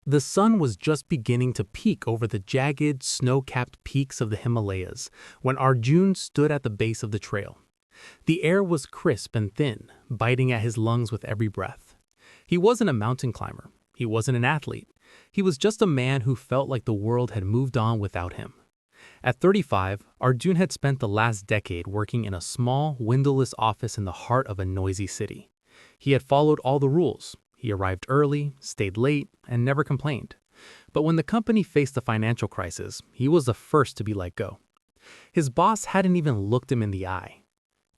The sun was just beginning to peek over the jagged, snow-capped peaks of the Himalayas when Arjun stood at the base of the trail. The air was crisp and thin, biting at his lungs with every breath. He wasn't a mountain climber. He wasn't an athlete. He was just a man who felt like the world had moved on without him. At 35, Arjun had spent the last decade working in a small, windowless office in the heart of a noisy city. He had followed all the rules. He arrived early, stayed late, and never complained. But when the company faced a financial crisis, he was the first to be let go. His boss hadn't even looked him in the eye.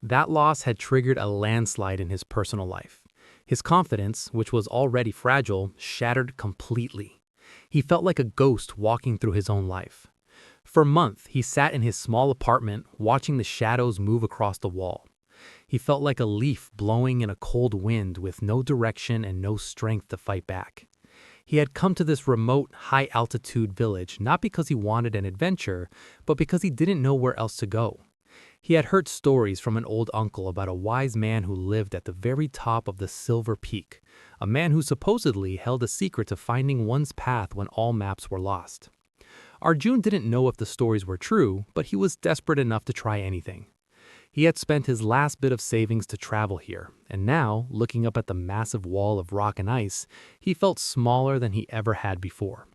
That loss had triggered a landslide in his personal life. His confidence, which was already fragile, shattered completely. He felt like a ghost walking through his own life. For a month, he sat in his small apartment, watching the shadows move across the wall. He felt like a leaf blowing in a cold wind with no direction and no strength to fight back. He had come to this remote, high-altitude village not because he wanted an adventure, but because he didn't know where else to go. He had heard stories from an old uncle about a wise man who lived at the very top of the Silver Peak, a man who supposedly held a secret to finding one's path when all maps were lost. Arjun didn't know if the stories were true, but he was desperate enough to try anything. He had spent his last bit of savings to travel here, and now, looking up at the massive wall of rock and ice, he felt smaller than he ever had before.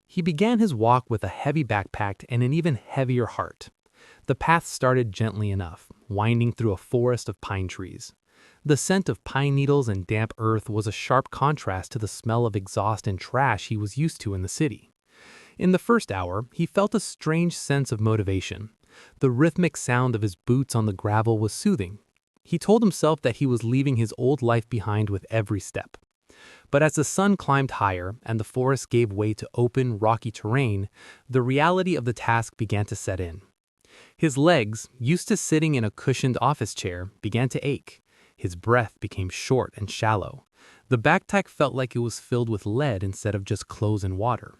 He began his walk with a heavy backpack and an even heavier heart. The path started gently enough, winding through a forest of pine trees. The scent of pine needles and damp earth was a sharp contrast to the smell of exhaust and trash he was used to in the city. In the first hour, he felt a strange sense of motivation. The rhythmic sound of his boots on the gravel was soothing. He told himself that he was leaving his old life behind with every step. But as the sun climbed higher and the forest gave way to open, rocky terrain, the reality of the task began to set in. His legs, used to sitting in a cushioned office chair, began to ache. His breath became short and shallow. The backpack felt like it was filled with lead instead of just clothes and water.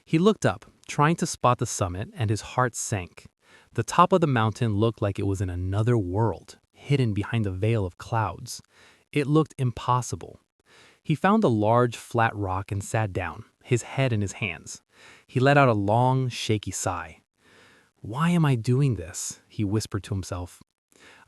He looked up, trying to spot the summit, and his heart sank. The top of the mountain looked like it was in another world, hidden behind a veil of clouds. It looked impossible. He found a large, flat rock and sat down, his head in his hands. He let out a long, shaky sigh. "Why am I doing this?" he whispered to himself.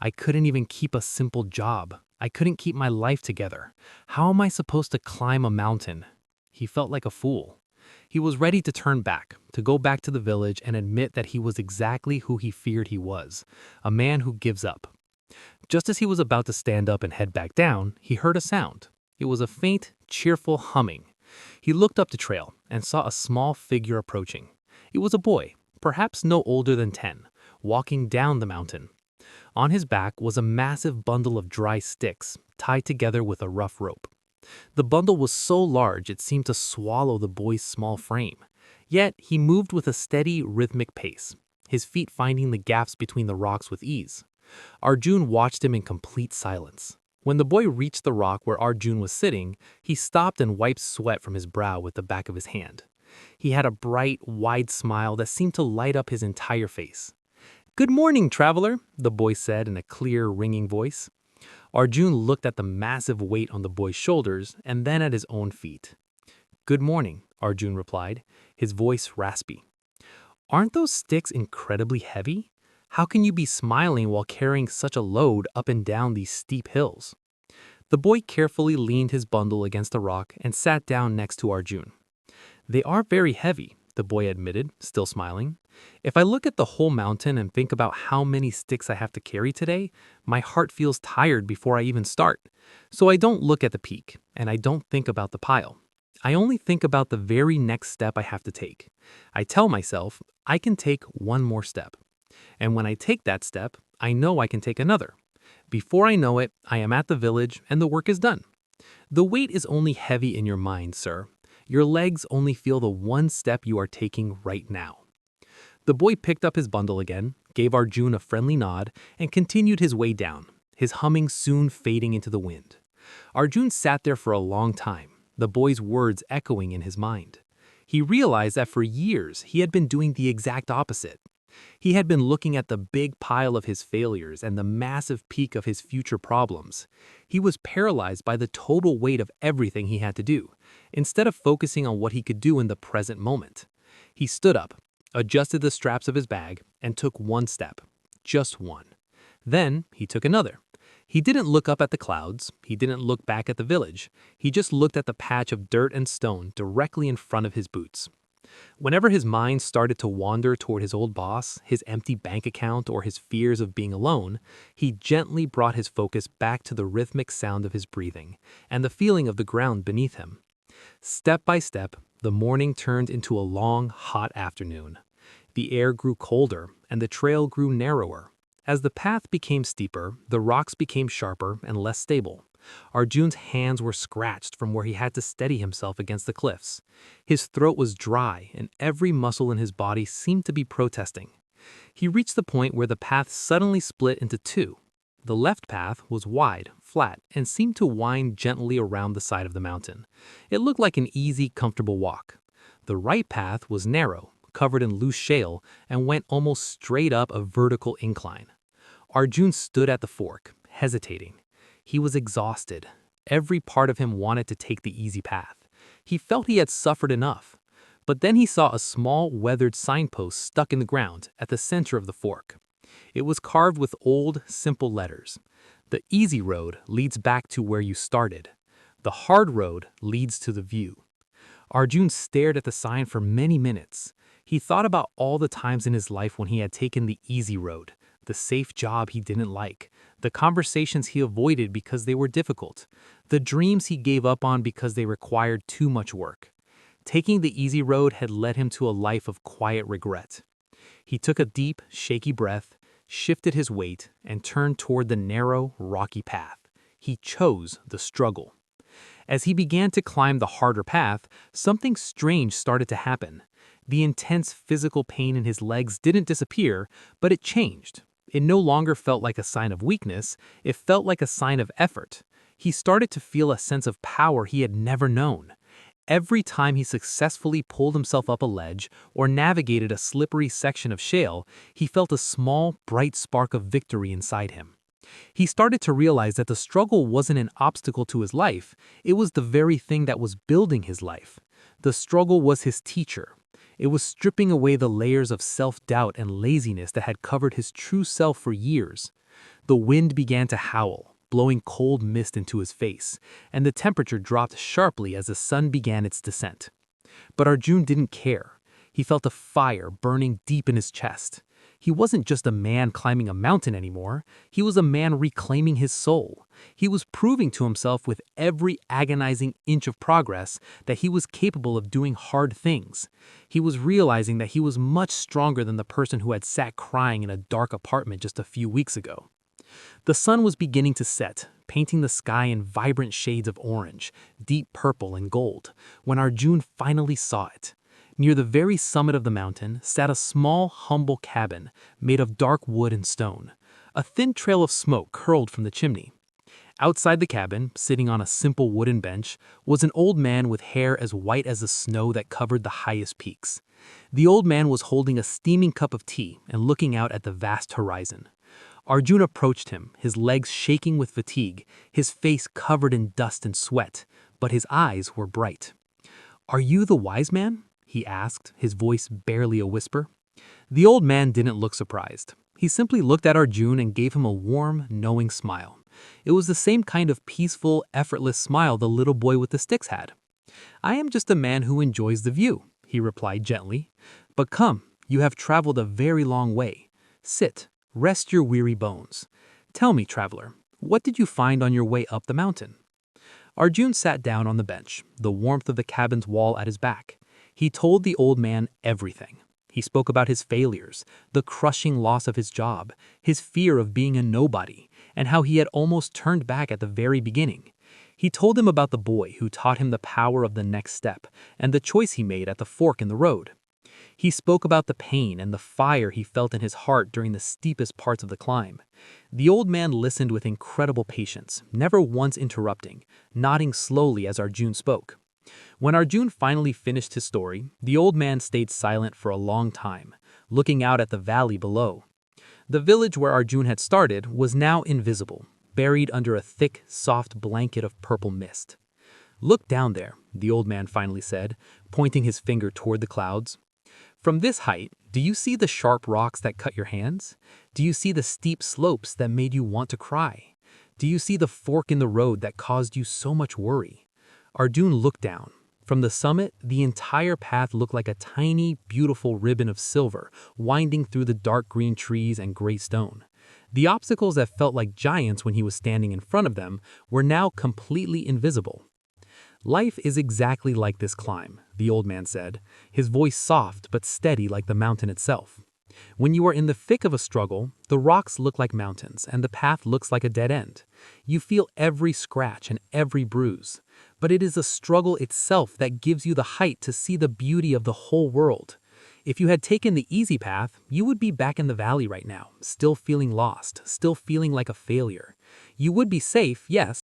"I couldn't even keep a simple job. I couldn't keep my life together. How am I supposed to climb a mountain?" He felt like a fool. He was ready to turn back, to go back to the village and admit that he was exactly who he feared he was, a man who gives up. Just as he was about to stand up and head back down, he heard a sound. It was a faint, cheerful humming. He looked up the trail and saw a small figure approaching. It was a boy, perhaps no older than 10, walking down the mountain. On his back was a massive bundle of dry sticks, tied together with a rough rope. The bundle was so large it seemed to swallow the boy's small frame. Yet he moved with a steady, rhythmic pace, his feet finding the gaps between the rocks with ease. Arjun watched him in complete silence. When the boy reached the rock where Arjun was sitting, he stopped and wiped sweat from his brow with the back of his hand. He had a bright, wide smile that seemed to light up his entire face. "Good morning, traveler," the boy said in a clear, ringing voice. Arjun looked at the massive weight on the boy's shoulders and then at his own feet. "Good morning," Arjun replied, his voice raspy. "Aren't those sticks incredibly heavy? How can you be smiling while carrying such a load up and down these steep hills?" The boy carefully leaned his bundle against a rock and sat down next to Arjun. "They are very heavy," the boy admitted, still smiling. "If I look at the whole mountain and think about how many sticks I have to carry today, my heart feels tired before I even start. So I don't look at the peak, and I don't think about the pile. I only think about the very next step I have to take. I tell myself, I can take one more step. And when I take that step, I know I can take another. Before I know it, I am at the village and the work is done. The weight is only heavy in your mind, sir. Your legs only feel the one step you are taking right now." The boy picked up his bundle again, gave Arjun a friendly nod, and continued his way down, his humming soon fading into the wind. Arjun sat there for a long time, the boy's words echoing in his mind. He realized that for years he had been doing the exact opposite. He had been looking at the big pile of his failures and the massive peak of his future problems. He was paralyzed by the total weight of everything he had to do, instead of focusing on what he could do in the present moment. He stood up, adjusted the straps of his bag, and took one step. Just one. Then he took another. He didn't look up at the clouds. He didn't look back at the village. He just looked at the patch of dirt and stone directly in front of his boots. Whenever his mind started to wander toward his old boss, his empty bank account, or his fears of being alone, he gently brought his focus back to the rhythmic sound of his breathing and the feeling of the ground beneath him. Step by step, the morning turned into a long, hot afternoon. The air grew colder and the trail grew narrower. As the path became steeper, the rocks became sharper and less stable. Arjun's hands were scratched from where he had to steady himself against the cliffs. His throat was dry and every muscle in his body seemed to be protesting. He reached the point where the path suddenly split into two. The left path was wide, flat, and seemed to wind gently around the side of the mountain. It looked like an easy, comfortable walk. The right path was narrow, covered in loose shale, and went almost straight up a vertical incline. Arjun stood at the fork, hesitating. He was exhausted. Every part of him wanted to take the easy path. He felt he had suffered enough. But then he saw a small, weathered signpost stuck in the ground at the center of the fork. It was carved with old, simple letters. The easy road leads back to where you started. The hard road leads to the view. Arjun stared at the sign for many minutes. He thought about all the times in his life when he had taken the easy road, the safe job he didn't like, the conversations he avoided because they were difficult, the dreams he gave up on because they required too much work. Taking the easy road had led him to a life of quiet regret. He took a deep, shaky breath, shifted his weight, and turned toward the narrow, rocky path. He chose the struggle. As he began to climb the harder path, something strange started to happen. The intense physical pain in his legs didn't disappear, but it changed. It no longer felt like a sign of weakness, it felt like a sign of effort. He started to feel a sense of power he had never known. Every time he successfully pulled himself up a ledge or navigated a slippery section of shale, he felt a small, bright spark of victory inside him. He started to realize that the struggle wasn't an obstacle to his life, it was the very thing that was building his life. The struggle was his teacher. It was stripping away the layers of self-doubt and laziness that had covered his true self for years. The wind began to howl, blowing cold mist into his face, and the temperature dropped sharply as the sun began its descent. But Arjun didn't care. He felt a fire burning deep in his chest. He wasn't just a man climbing a mountain anymore. He was a man reclaiming his soul. He was proving to himself with every agonizing inch of progress that he was capable of doing hard things. He was realizing that he was much stronger than the person who had sat crying in a dark apartment just a few weeks ago. The sun was beginning to set, painting the sky in vibrant shades of orange, deep purple, and gold, when Arjun finally saw it. Near the very summit of the mountain sat a small, humble cabin made of dark wood and stone. A thin trail of smoke curled from the chimney. Outside the cabin, sitting on a simple wooden bench, was an old man with hair as white as the snow that covered the highest peaks. The old man was holding a steaming cup of tea and looking out at the vast horizon. Arjun approached him, his legs shaking with fatigue, his face covered in dust and sweat, but his eyes were bright. "Are you the wise man?" he asked, his voice barely a whisper. The old man didn't look surprised. He simply looked at Arjun and gave him a warm, knowing smile. It was the same kind of peaceful, effortless smile the little boy with the sticks had. "I am just a man who enjoys the view," he replied gently. "But come, you have traveled a very long way. Sit, rest your weary bones. Tell me, traveler, what did you find on your way up the mountain?" Arjun sat down on the bench, the warmth of the cabin's wall at his back. He told the old man everything. He spoke about his failures, the crushing loss of his job, his fear of being a nobody, and how he had almost turned back at the very beginning. He told him about the boy who taught him the power of the next step and the choice he made at the fork in the road. He spoke about the pain and the fire he felt in his heart during the steepest parts of the climb. The old man listened with incredible patience, never once interrupting, nodding slowly as Arjun spoke. When Arjun finally finished his story, the old man stayed silent for a long time, looking out at the valley below. The village where Arjun had started was now invisible, buried under a thick, soft blanket of purple mist. "Look down there," the old man finally said, pointing his finger toward the clouds. "From this height, do you see the sharp rocks that cut your hands? Do you see the steep slopes that made you want to cry? Do you see the fork in the road that caused you so much worry?" Arjun looked down. From the summit, the entire path looked like a tiny, beautiful ribbon of silver winding through the dark green trees and gray stone. The obstacles that felt like giants when he was standing in front of them were now completely invisible. "Life is exactly like this climb," the old man said, his voice soft but steady like the mountain itself. "When you are in the thick of a struggle, the rocks look like mountains and the path looks like a dead end. You feel every scratch and every bruise. But it is the struggle itself that gives you the height to see the beauty of the whole world. If you had taken the easy path, you would be back in the valley right now, still feeling lost, still feeling like a failure. You would be safe, yes,